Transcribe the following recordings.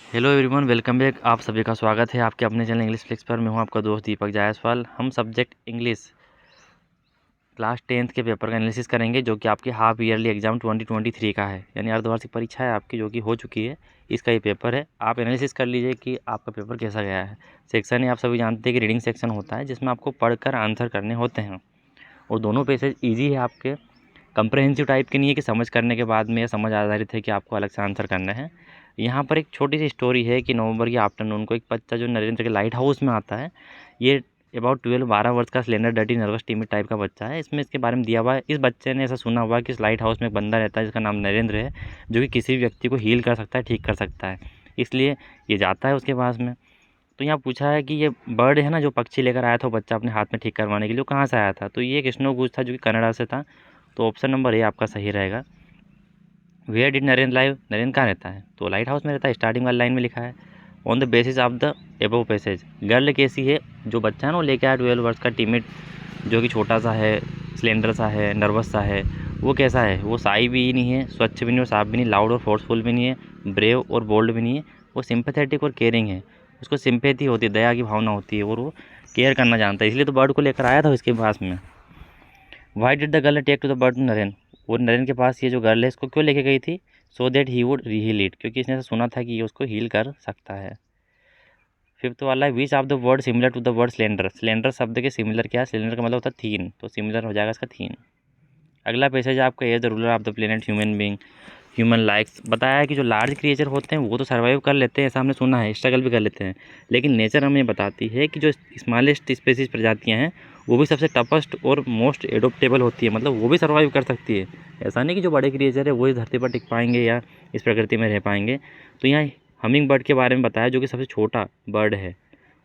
Hello everyone, welcome back. आप सभी का स्वागत है आपके अपने चैनल इंग्लिश फ्लिक्स पर। मैं हूं आपका दोस्त दीपक जायसवाल। हम सब्जेक्ट इंग्लिश क्लास 10th के पेपर का एनालिसिस करेंगे, जो कि आपके हाफ ईयरली एग्जाम 2023 का है, यानी अर्धवार्षिक परीक्षा है आपकी, जो कि हो चुकी है। इसका ये पेपर है। आप एनालिसिस कर लीजिए कि आपका पेपर कैसा गया है। सेक्शन है, आप सभी जानते हैं कि रीडिंग सेक्शन होता है, जिसमें आपको पढ़कर आंसर करने होते हैं। और दोनों पैसेज ईजी है आपके, कंप्रहेंसिव टाइप के नहीं है कि समझ करने के बाद में या समझ आधारित है कि आपको अलग से आंसर करना है। यहाँ पर एक छोटी सी स्टोरी है कि नवंबर के आफ्टरनून को एक बच्चा जो नरेंद्र के लाइट हाउस में आता है, ये अबाउट 12 वर्ष का स्लेंडर डर्टी नर्वस टीमिड टाइप का बच्चा है। इसमें इसके बारे में दिया हुआ है। इस बच्चे ने ऐसा सुना हुआ है कि इस लाइट हाउस में एक बंदा रहता है जिसका नाम नरेंद्र है, जो कि किसी भी व्यक्ति को हील कर सकता है, ठीक कर सकता है। इसलिए ये जाता है उसके पास में। तो यहाँ पूछा है कि ये बर्ड है ना, जो पक्षी लेकर आया था वो बच्चा अपने हाथ में ठीक करवाने के लिए, वो कहाँ से आया था। तो ये एक स्नो गूज था, जो कि कनाडा से था। तो ऑप्शन नंबर ए आपका सही रहेगा। Where did Narendra live, Narendra कहाँ रहता है, तो लाइट हाउस में रहता है। स्टार्टिंग वाली लाइन में लिखा है on the basis of the above passage. Girl कैसी है, जो बच्चा है ना वो लेके आया 12 वर्ष का टीमिड, जो कि छोटा सा है, स्लेंडर सा है, नर्वस सा है। वो कैसा है, वो साई भी नहीं है, स्वच्छ भी नहीं और साफ भी नहीं, लाउड और फोर्सफुल भी नहीं है, ब्रेव और बोल्ड भी नहीं है। वो सिंपैथेटिक और केयरिंग है। उसको सिंपैथी होती है, दया की भावना होती है, और वो केयर करना जानता है। इसलिए तो बर्ड को लेकर आया था इसके पास में। Why did the girl take to the bird Naren, वो नरेन के पास ये जो गर्ल है इसको क्यों लेके गई थी। So that he would heal it, क्योंकि इसने ऐसा सुना था कि ये उसको हील कर सकता है। फिफ्थ वाला है which of the word similar to the word cylinder. Cylinder शब्द के सिमिलर क्या है, सिलेंडर का मतलब होता है थीन, तो सिमिलर हो जाएगा इसका थीन। अगला पैसेज है आपका as the ruler of the planet human being human likes. बताया है कि जो लार्ज क्रिएचर होते हैं वो तो सर्वाइव कर लेते हैं, ऐसा हमने सुना है, स्ट्रगल भी कर लेते हैं। लेकिन नेचर हमें बताती है कि जो स्मॉलेस्ट स्पेसीज प्रजातियाँ हैं वो भी सबसे टफेस्ट और मोस्ट एडोप्टेबल होती है, मतलब वो भी सर्वाइव कर सकती है। ऐसा नहीं कि जो बड़े क्रिएचर है वो इस धरती पर टिक पाएंगे या इस प्रकृति में रह पाएंगे। तो यहाँ हमिंग बर्ड के बारे में बताया, जो कि सबसे छोटा बर्ड है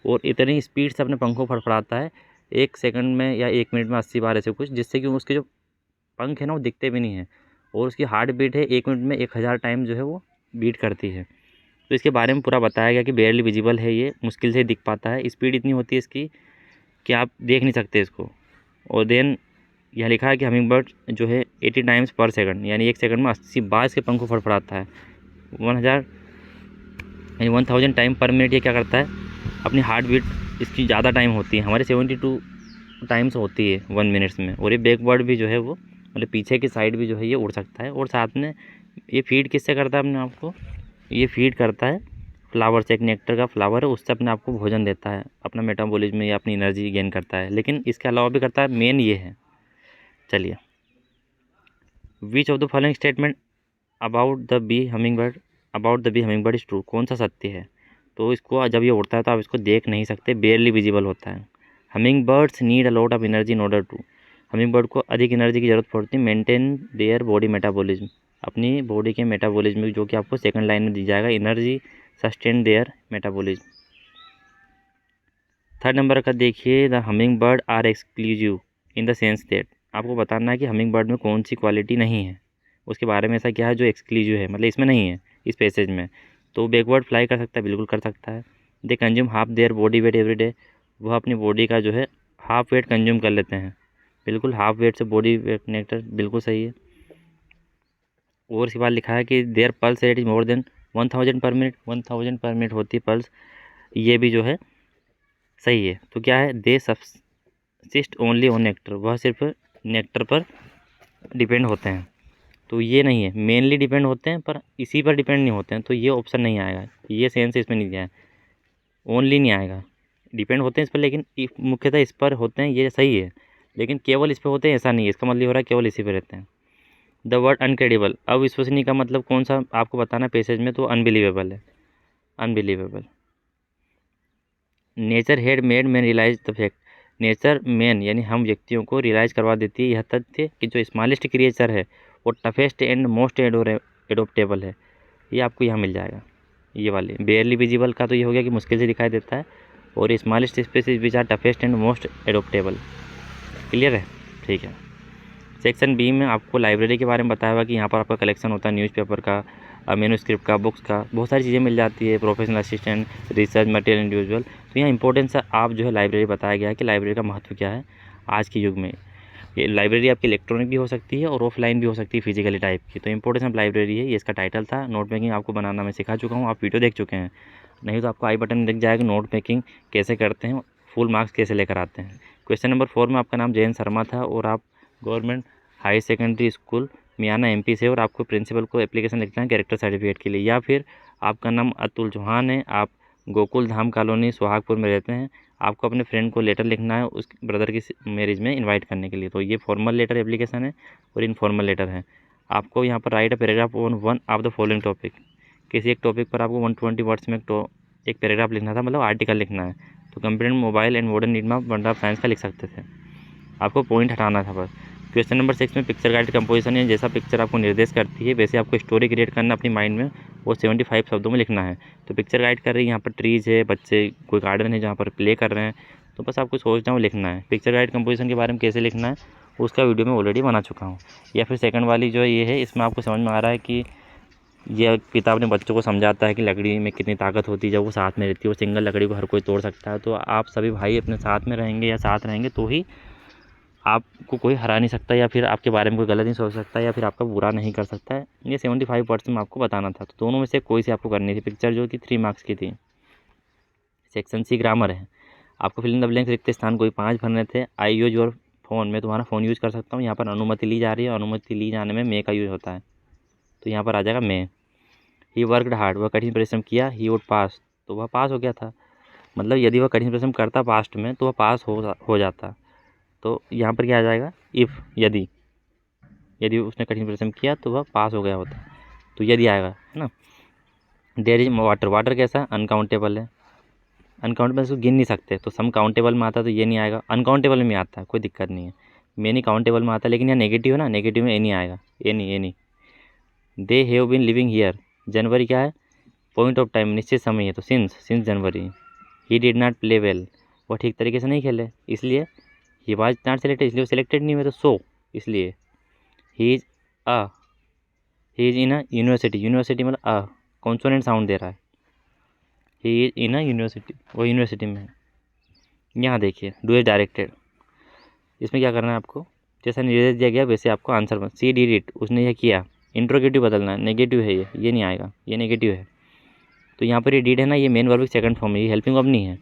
और इतनी स्पीड से अपने पंखों फड़फड़ाता है 1 सेकंड में या 1 मिनट में 80 बार ऐसे कुछ, जिससे कि उसके जो पंख है ना वो दिखते भी नहीं है। और उसकी हार्ट बीट है 1 मिनट में 1000 टाइम जो है वो बीट करती है। तो इसके बारे में पूरा बताया गया कि बेयरली विजिबल है, ये मुश्किल से दिख पाता है। स्पीड इतनी होती है इसकी कि आप देख नहीं सकते इसको। और देन यह लिखा है कि हमिंग बर्ड जो है 80 टाइम्स पर सेकंड, यानी 1 सेकंड में 80 बार इसके पंखों फड़फड़ाता है। 1000 टाइम पर मिनट ये क्या करता है, अपनी हार्ट बीट इसकी ज़्यादा टाइम होती है, हमारे 72 टाइम्स होती है 1 मिनट्स में। और ये बैकवर्ड भी जो है वो, मतलब पीछे की साइड भी जो है ये उड़ सकता है। और साथ में ये फीड किससे करता है अपने आप को, ये फीड करता है फ्लावर से, एक नेक्टर का फ्लावर है उससे अपने आप को भोजन देता है, अपना मेटाबॉलिज्म या अपनी एनर्जी गेन करता है। लेकिन इसके अलावा भी करता है, मेन ये है। चलिए, which of the following statement about the bee humming bird is true, कौन सा सत्य है। तो इसको जब ये उड़ता है तो आप इसको देख नहीं सकते, बेयरली विजिबल होता है। Humming birds need a lot of energy in order to, humming bird को अधिक एनर्जी की ज़रूरत पड़ती है मेंटेन देयर बॉडी मेटाबॉलिज्म, अपनी बॉडी के मेटाबॉलिज्म, जो कि आपको सेकंड लाइन में दी जाएगा, energy sustain their metabolism. Third number का देखिए, the humming bird are exclusive in the sense that, आपको बताना है कि हमिंग बर्ड में कौन सी क्वालिटी नहीं है, उसके बारे में ऐसा क्या है जो एक्सक्लूसिव है, मतलब इसमें नहीं है इस पैसेज में। तो बैकवर्ड फ्लाई कर सकता है, बिल्कुल कर सकता है। They consume half their body weight every day, वह अपनी बॉडी का जो है हाफ वेट कंज्यूम कर लेते हैं, बिल्कुल हाफ वेट से बॉडी वेट नेक्टर, बिल्कुल सही है। और इसके बाद लिखा है कि their pulse rate is more than 1000 per minute, 1000 per minute होती है पल्स, ये भी जो है सही है। तो क्या है, दे सब्सिस्ट ओनली ऑन नेक्टर, वह सिर्फ नेक्टर पर डिपेंड होते हैं। तो ये नहीं है, मेनली डिपेंड होते हैं पर इसी पर डिपेंड नहीं होते हैं, तो ये ऑप्शन नहीं आएगा, ये सेंस इसमें नहीं दिया है, ओनली नहीं आएगा। डिपेंड होते हैं इस पर, लेकिन मुख्यतः इस पर होते हैं, ये सही है। लेकिन केवल इस पर होते हैं ऐसा नहीं है, इसका मतलब हो रहा है केवल इसी पर रहते हैं। द वर्ड अनक्रेडिबल, अविश्वसनीय का मतलब कौन सा आपको बताना पैसेज में, तो अनबिलीवेबल है, unbelievable. Nature had made man realize the fact, nature man यानी हम व्यक्तियों को रियलाइज करवा देती है यह तथ्य कि जो स्मॉलेस्ट क्रिएचर है वो टफेस्ट एंड मोस्ट एडोप्टेबल है। ये आपको यहाँ मिल जाएगा, ये वाले बेयरली विजिबल का तो ये हो गया कि मुश्किल से दिखाई देता है, और smallest species which are toughest and most adoptable. Clear है, ठीक है। सेक्शन बी में आपको लाइब्रेरी के बारे में बताया हुआ कि यहाँ पर आपका कलेक्शन होता है न्यूज़पेपर का, मेनूस्क्रिप्ट का, बुक्स का, बहुत सारी चीज़ें मिल जाती है, professional assistant, research material, individual. तो यहाँ इंपॉर्टेंस आप जो है लाइब्रेरी बताया गया है कि लाइब्रेरी का महत्व क्या है आज के युग में। ये लाइब्रेरी आपकी इलेक्ट्रॉनिक भी हो सकती है और ऑफलाइन भी हो सकती है, फिजिकली टाइप की। तो इंपॉर्टेंस ऑफ लाइब्रेरी है, ये इसका टाइटल था। नोट मेकिंग आपको बनाना मैं सिखा चुका हूँ, आप वीडियो देख चुके हैं, नहीं तो आपको आई बटन में दिख जाएगा नोट मेकिंग कैसे करते हैं, फुल मार्क्स कैसे लेकर आते हैं। क्वेश्चन नंबर 4 में आपका नाम जयंत शर्मा था और आप government high secondary school Miana MP से, और आपको प्रिंसिपल को एप्लीकेशन लिखना है कैरेक्टर सर्टिफिकेट के लिए। या फिर आपका नाम अतुल चौहान है, आप गोकुल धाम कॉलोनी सोहागपुर में रहते हैं, आपको अपने फ्रेंड को लेटर लिखना है उस ब्रदर की मैरिज में इनवाइट करने के लिए। तो ये फॉर्मल लेटर एप्लीकेशन है और इनफॉर्मल लेटर है। आपको यहाँ पर right a paragraph on one of the following topic, किसी एक टॉपिक पर आपको 120 वर्ड्स में एक पैराग्राफ लिखना था, मतलब आर्टिकल लिखना है। तो computer mobile and modern need में वंडर ऑफ साइंस का लिख सकते थे, आपको पॉइंट हटाना था बस। क्वेश्चन नंबर 6 में पिक्चर गाइड कंपोजिशन है, जैसा पिक्चर आपको निर्देश करती है वैसे आपको स्टोरी क्रिएट करना अपनी माइंड में, वो 75 शब्दों में लिखना है। तो पिक्चर गाइड कर रही है, यहाँ पर ट्रीज है, बच्चे कोई गार्डन है जहाँ पर प्ले कर रहे हैं, तो बस आपको सोचना है लिखना है। पिक्चर गाइड कंपोजिशन के बारे में कैसे लिखना है उसका वीडियो मैं ऑलरेडी बना चुका हूँ। या फिर सेकंड वाली जो ये है, इसमें आपको समझ में आ रहा है कि ये पिता अपने बच्चों को समझाता है कि लकड़ी में कितनी ताकत होती है जब वो साथ में रहती है, वो सिंगल लकड़ी को हर कोई तोड़ सकता है। तो आप सभी भाई अपने साथ में रहेंगे या साथ रहेंगे तो ही आपको कोई हरा नहीं सकता, या फिर आपके बारे में कोई गलत नहीं सोच सकता, या फिर आपका बुरा नहीं कर सकता है। ये 75% में आपको बताना था। तो दोनों में से कोई सी आपको करनी थी पिक्चर, जो कि 3 मार्क्स की थी। सेक्शन C ग्रामर है, आपको फिल इन द ब्लैंक्स रिक्त स्थान कोई 5 भरने थे। आई यूज योर फ़ोन, मैं तुम्हारा फ़ोन यूज़ कर सकता हूँ, यहाँ पर अनुमति ली जा रही है, अनुमति ली जाने में मे का यूज होता है, तो यहाँ पर आ जाएगा मे। ही वर्कड हार्ड, वह कठिन परिश्रम किया। ही वुड पास, तो वह पास हो गया था, मतलब यदि वह कठिन परिश्रम करता पास्ट में तो वह पास हो जाता। तो यहाँ पर क्या आ जाएगा, इफ़, यदि उसने कठिन परिश्रम किया तो वह पास हो गया होता, तो यदि आएगा, है ना। देयर इज वाटर, वाटर कैसा, अनकाउंटेबल है, अनकाउंटेबल इसको गिन नहीं सकते, तो सम काउंटेबल में आता तो ये नहीं आएगा, अनकाउंटेबल में आता है, कोई दिक्कत नहीं है। मेनी काउंटेबल में आता है, लेकिन यहाँ नेगेटिव है ना, नेगेटिव में ए नहीं आएगा, ए नहीं। They have been living here, जनवरी क्या है, पॉइंट ऑफ टाइम, निश्चित समय है, तो since January. He did not play well, वह ठीक तरीके से नहीं खेले, इसलिए। ही वाज नॉट सेलेक्टेड, इसलिए वो सिलेक्टेड नहीं हुए, तो सो, इसलिए। He is a, he is in a university, university मतलब अ कॉन्सोनेंट साउंड दे रहा है। He is in a university, वो यूनिवर्सिटी में है। यहाँ देखिए, डू इज डायरेक्टेड, इसमें क्या करना है आपको, जैसा निर्देश दिया गया वैसे आपको आंसर बन। सी डिड इट, उसने यह किया। इंट्रोगेटिव बदलना है, नेगेटिव है ये नहीं आएगा, ये नेगेटिव है। तो यहाँ पर ये डिड है ना, ये मेन वर्ब की सेकंड फॉर्म है, ये हेल्पिंग वर्ब नहीं है,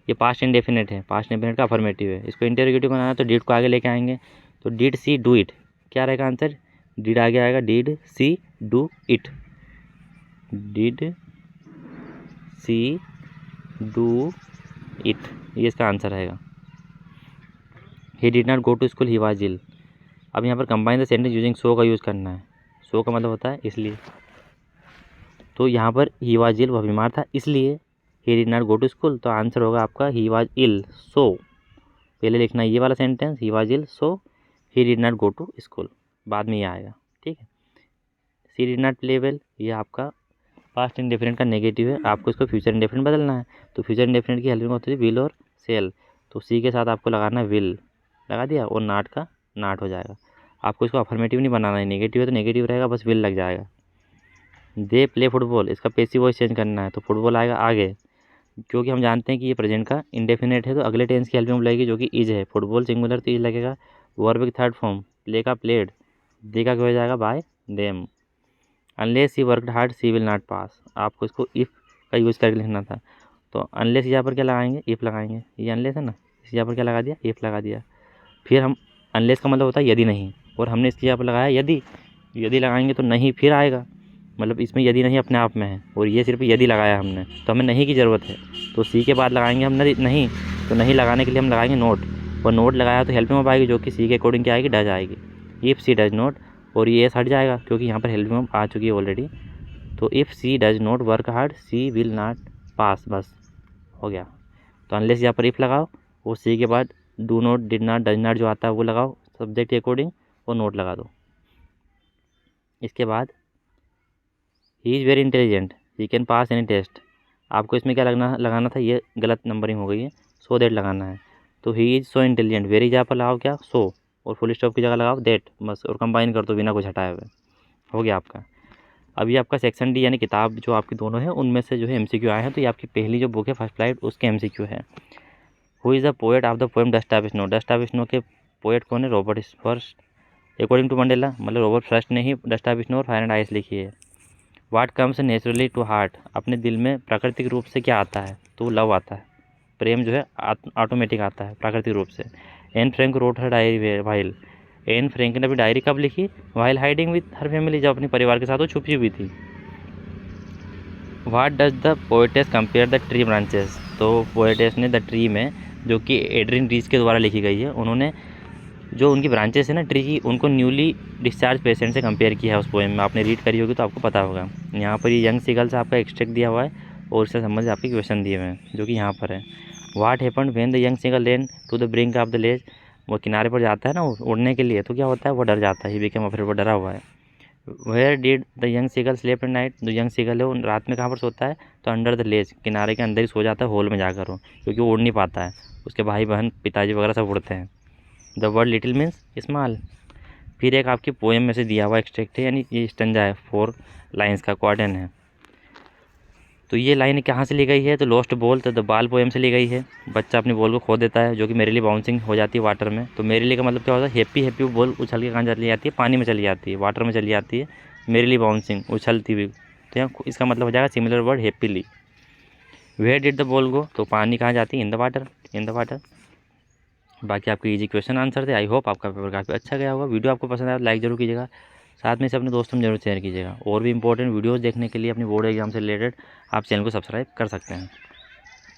ये पास्ट इंडेफिनिट है, पास्ट इंडेफिनिट का अफर्मेटिव है। इसको इंटरोगेटिव बनाना है तो डिड को आगे लेके आएंगे, तो डिड सी डू इट, क्या रहेगा आंसर, डिड आगे आएगा, did she do it, did she do it, ये इसका आंसर रहेगा। He did not go to school, he was ill. अब यहाँ पर combine the sentence using so का यूज़ करना है, सो का मतलब होता है इसलिए, तो यहाँ पर ही वाज इल, वह बीमार था इसलिए। He did not go to school, तो आंसर होगा आपका ही वाज इल सो, पहले लिखना है ये वाला sentence, he was ill so he did not go to school, बाद में ये आएगा, ठीक है। She did not play well, ये आपका पास्ट इंडेफिनिट का नेगेटिव है, आपको इसको फ्यूचर इंडेफिनिट बदलना है। तो फ्यूचर इंडेफिनिट की हेल्पिंग होती है विल और सेल, तो सी के साथ आपको लगाना है विल, लगा दिया, और नाट का नाट हो जाएगा। आपको इसको अफर्मेटिव नहीं बनाना है, नेगेटिव है तो नेगेटिव रहेगा, बस विल लग जाएगा। दे प्ले फुटबॉल, इसका पेसिव वॉइस चेंज करना है, तो फुटबॉल आएगा आगे, क्योंकि हम जानते हैं कि ये प्रेजेंट का इंडेफिनेट है, तो अगले टेंस की हेल्पिंग लगेगी जो कि इज है। फुटबॉल सिंगुलर तो इज लगेगा। वर्ब की थर्ड फॉर्म, प्ले का प्लेड, दे का क्या हो जाएगा, by them. Unless he worked hard she will not pass, आपको इसको इफ़ का यूज़ करके लिखना था, तो अनलेस यहाँ पर क्या लगाएंगे, इफ़ लगाएंगे, ये अनलेस है ना, इस यहाँ पर क्या लगा दिया, इफ़ लगा दिया। फिर हम अनलेस का मतलब होता है यदि नहीं, और हमने इसके यहाँ पर लगाया यदि लगाएंगे तो नहीं फिर आएगा, मतलब इसमें यदि नहीं अपने आप में है, और ये सिर्फ यदि लगाया हमने, तो हमें नहीं की ज़रूरत है, तो सी के बाद लगाएंगे हम नहीं, तो नहीं लगाने के लिए हम लगाएंगे नोट, और नोट लगाया तो हेल्पिंग वर्ब आएगी, जो कि सी के अकॉर्डिंग क्या आएगी, डज आएगी। इफ़ सी डज नोट, और ये एस हट जाएगा क्योंकि यहाँ पर हेल्पिंग वर्ब आ चुकी है ऑलरेडी, तो if she does not work hard she will not pass, बस हो गया। तो अनलेस यहाँ पर इफ़ लगाओ, वो सी के बाद do not, did not, does not जो आता है वो लगाओ सब्जेक्ट के अकॉर्डिंग, और नोट लगा दो। इसके बाद he is very intelligent, he can pass any test, आपको इसमें क्या लगाना था, ये गलत नंबरिंग हो गई है, सो दैट लगाना है। तो he is so intelligent, very जहाँ पर लगाओ क्या, सो, और फुल स्टॉप की जगह लगाओ दैट, बस, और कंबाइन कर दो बिना कुछ हटाए हुए, हो गया आपका। अभी आपका सेक्शन डी यानी किताब जो आपकी दोनों है उनमें से जो है MCQ आए हैं, तो ये आपकी पहली जो बुक है फर्स्ट फ्लाइट उसके MCQ है। Who is the poet of the poem dust of snow, dust of snow के पोएट कौन है? Robert Frost. According to Mandela, मतलब रॉबर्ट फर्स्ट ने ही द स्टार विष्णु और फायर एंड आइस लिखी है। What comes naturally to heart, अपने दिल में प्राकृतिक रूप से क्या आता है? तो लव आता है, प्रेम जो है ऑटोमेटिक आता है प्राकृतिक रूप से। एन फ्रैंक रोट हर डायरी वाइल, एन फ्रैंक ने अपनी डायरी कब लिखी? While hiding with her family, जब अपने परिवार के साथ वो छुपी हुई थी। What does the poetess compare the tree branches, तो पोएटेस ने द ट्री में, जो कि एड्रिन रीच के द्वारा लिखी गई है, उन्होंने जो उनकी ब्रांचेस है ना ट्री की, उनको न्यूली डिस्चार्ज पेशेंट से कंपेयर किया है उस पोएम में। आपने रीड करी होगी तो आपको पता होगा। यहाँ पर ये यंग सीगल से आपका एक्सट्रैक्ट दिया हुआ है और इससे संबंधित आपके क्वेश्चन दिए हुए हैं जो कि यहाँ पर है। What happened when the young seagull ran to the brink of the ledge, वो किनारे पर जाता है ना उड़ने के लिए, तो क्या होता है? वो डर जाता है, ही बिकम अफ्रेड, वो डरा हुआ है। Where did the young seagull slept at night, जो यंग सीगल है वो रात में कहाँ पर सोता है? तो अंडर द लेज, किनारे के अंदर ही सो जाता है, होल में जाकर वो, क्योंकि वो उड़ नहीं पाता है। उसके भाई बहन पिताजी वगैरह सब उड़ते हैं। The word little means small. फिर एक आपकी पोएम में से दिया हुआ एक्सट्रैक्ट है, यानी ये स्टंजा है 4 लाइन्स का, क्वार्टन है। तो ये लाइन कहाँ से ली गई है? तो लॉस्ट बॉल, तो द बाल पोएम से ली गई है। बच्चा अपनी बॉल को खो देता है, जो कि मेरे लिए बाउंसिंग हो जाती है वाटर में। तो मेरे लिए का मतलब क्या होता है? हैप्पी हैप्पी बॉल उछल के कहाँ चली जाती है? पानी में चली जाती है, वाटर में चली जाती है। मेरे लिए बाउंसिंग, उछलती हुई, तो यहाँ इसका मतलब हो जाएगा similar word happily. Where did the ball go, तो पानी कहाँ जाती है? In the water, in the water. बाकी आपके इजी क्वेश्चन आंसर थे। आई होप आपका पेपर काफ़ी अच्छा गया होगा। वीडियो आपको पसंद आया तो लाइक जरूर कीजिएगा, साथ में से अपने दोस्तों में जरूर शेयर कीजिएगा। और भी इंपॉर्टेंट वीडियोस देखने के लिए अपनी बोर्ड एग्जाम से रिलेटेड आप चैनल को सब्सक्राइब कर सकते हैं।